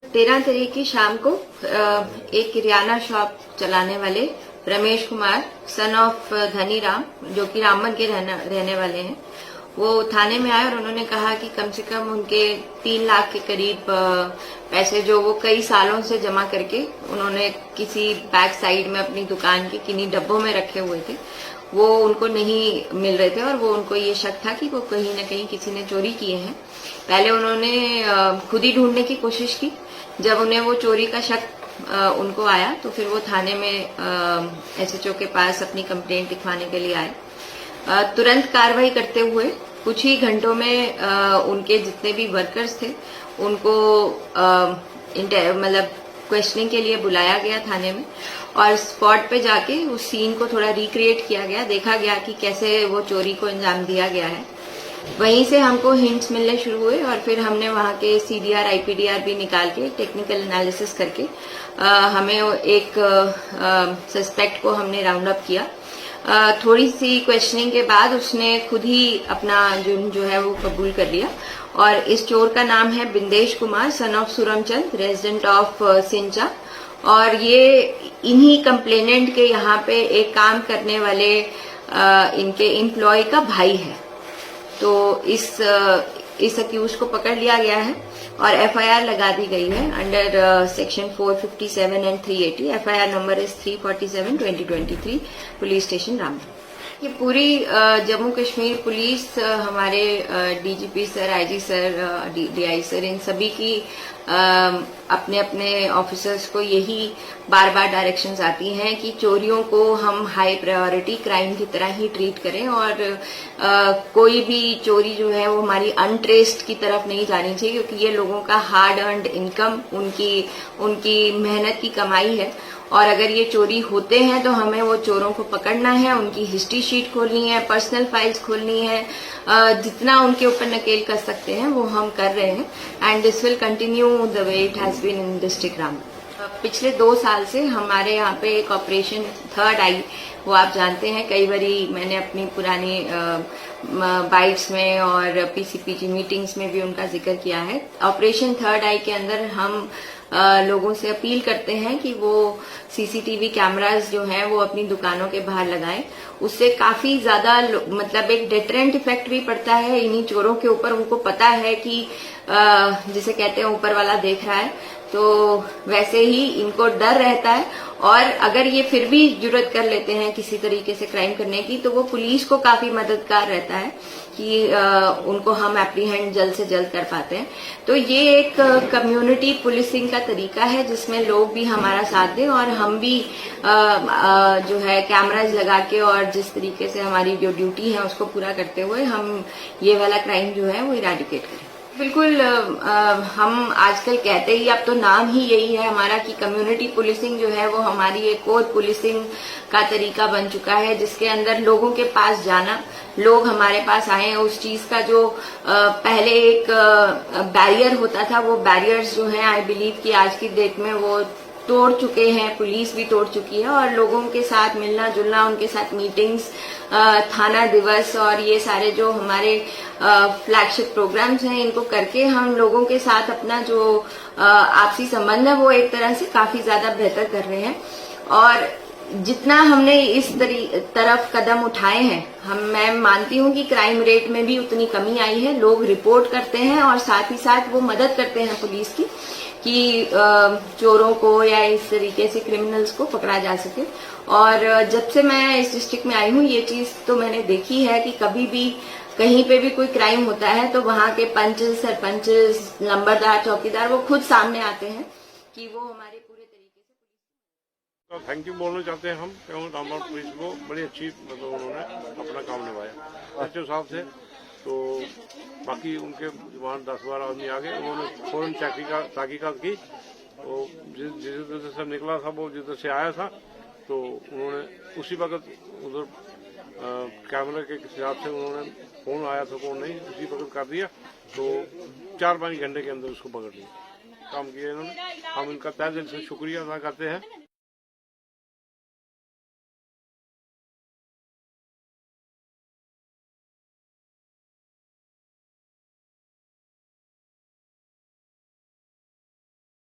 13 तारीख की शाम को एक किराना शॉप चलाने वाले रमेश कुमार सन ऑफ धनी राम, जो कि रामबन के रहने वाले हैं, वो थाने में आए और उन्होंने कहा कि कम से कम उनके 3 लाख के करीब पैसे जो वो कई सालों से जमा करके उन्होंने किसी बैक साइड में अपनी दुकान के किन्हीं डब्बों में रखे हुए थे, वो उनको नहीं मिल रहे थे और वो उनको ये शक था कि वो कहीं न कहीं किसी ने चोरी किए हैं। पहले उन्होंने खुद ही ढूंढने की कोशिश की। जब उन्हें वो चोरी का शक उनको आया तो फिर वो थाने में एसएचओ के पास अपनी कंप्लेंट लिखवाने के लिए आए। तुरंत कार्रवाई करते हुए कुछ ही घंटों में उनके जितने भी वर्कर्स थे उनको मतलब क्वेश्चनिंग के लिए बुलाया गया थाने में और स्पॉट पे जाके उस सीन को थोड़ा रिक्रिएट किया गया, देखा गया कि कैसे वो चोरी को अंजाम दिया गया है। वहीं से हमको हिंट्स मिलने शुरू हुए और फिर हमने वहां के सीडीआर आईपीडीआर भी निकाल के टेक्निकल एनालिसिस करके हमें एक सस्पेक्ट को हमने राउंड अप किया। थोड़ी सी क्वेश्चनिंग के बाद उसने खुद ही अपना जुर्म जो है वो कबूल कर लिया और इस चोर का नाम है Bindesh Kumar son of Suramchand, resident of Sincha, और ये इन्हीं कंप्लेनेंट के यहाँ पे एक काम करने वाले इनके एम्प्लॉय का भाई है। तो इस अक्यूज को पकड़ लिया गया है और एफआईआर लगा दी गई है under section 457 and 380। FIR number is 347/2023, police station Ramban. ये पूरी जम्मू कश्मीर पुलिस, हमारे DGP sir, IG sir, DI sir, इन सभी की अपने अपने ऑफिसर्स को यही बार बार डायरेक्शंस आती हैं कि चोरियों को हम हाई प्रायोरिटी क्राइम की तरह ही ट्रीट करें और कोई भी चोरी जो है वो हमारी अनट्रेस्ड की तरफ नहीं जानी चाहिए, क्योंकि ये लोगों का हार्ड अर्नड इनकम, उनकी मेहनत की कमाई है। और अगर ये चोरी होते हैं तो हमें वो चोरों को पकड़ना है, उनकी हिस्ट्री शीट खोलनी है, पर्सनल फाइल्स खोलनी है, जितना उनके ऊपर नकेल कर सकते हैं वो हम कर रहे हैं। And this will continue the way it has been in district Ramban. पिछले 2 साल से हमारे यहाँ पे एक ऑपरेशन थर्ड आई, वो आप जानते हैं, कई बारी मैंने अपनी पुरानी बाइट्स में और पीसीपीजी मीटिंग्स में भी उनका जिक्र किया है। ऑपरेशन थर्ड आई के अंदर हम लोगों से अपील करते हैं कि वो सीसीटीवी कैमरास जो हैं वो अपनी दुकानों के बाहर लगाएं। उससे काफी ज्यादा मतलब एक डेटरेंट इफेक्ट भी पड़ता है इन्हीं चोरों के ऊपर। उनको पता है कि जिसे कहते हैं ऊपर वाला देख रहा है, तो वैसे ही इनको डर रहता है और अगर ये फिर भी जुर्रत कर लेते हैं किसी तरीके से क्राइम करने की, तो वो पुलिस को काफी मददगार रहता है कि उनको हम एप्रीहेंड जल्द से जल्द कर पाते हैं। तो ये एक कम्युनिटी पुलिसिंग का तरीका है जिसमें लोग भी हमारा साथ दें और हम भी जो है कैमराज लगा के और जिस तरीके से हमारी जो ड्यूटी है उसको पूरा करते हुए हम ये वाला क्राइम जो है वो इराडिकेट करें। बिल्कुल, हम आजकल कहते ही, अब तो नाम ही यही है हमारा कि कम्युनिटी पुलिसिंग जो है वो हमारी एक और पुलिसिंग का तरीका बन चुका है, जिसके अंदर लोगों के पास जाना, लोग हमारे पास आए, उस चीज का जो पहले एक बैरियर होता था, वो बैरियर्स जो है आई बिलीव कि आज की डेट में वो तोड़ चुके हैं, पुलिस भी तोड़ चुकी है और लोगों के साथ मिलना जुलना, उनके साथ मीटिंग्स, थाना दिवस और ये सारे जो हमारे फ्लैगशिप प्रोग्राम्स हैं, इनको करके हम लोगों के साथ अपना जो आपसी संबंध है वो एक तरह से काफी ज्यादा बेहतर कर रहे हैं। और जितना हमने इस तरफ कदम उठाए हैं, मैं मानती हूं कि क्राइम रेट में भी उतनी कमी आई है। लोग रिपोर्ट करते हैं और साथ ही साथ वो मदद करते हैं पुलिस की कि चोरों को या इस तरीके से क्रिमिनल्स को पकड़ा जा सके। और जब से मैं इस डिस्ट्रिक्ट में आई हूँ ये चीज तो मैंने देखी है कि कभी भी कहीं पे भी कोई क्राइम होता है तो वहाँ के पंचेस, सरपंचेस, नंबरदार, चौकीदार वो खुद सामने आते हैं कि वो हमारे पूरे तरीके से। तो थैंक यू बोलना चाहते हैं हम रामबन पुलिस को, बड़ी अच्छी मतलब उन्होंने अपना काम निभाया अच्छे हिसाब से। तो बाकी उनके वहाँ 10-12 आदमी आ गए, उन्होंने फौरन तहकीकात की। तो जिधर से निकला था वो जिधर से आया था, तो उन्होंने उसी वक्त उधर कैमरे के हिसाब से उन्होंने कौन आया था कौन नहीं उसी वक्त कर दिया। तो 4-5 घंटे के अंदर उसको पकड़ लिया, काम किया इन्होंने। हम इनका तहे दिल से शुक्रिया अदा करते हैं।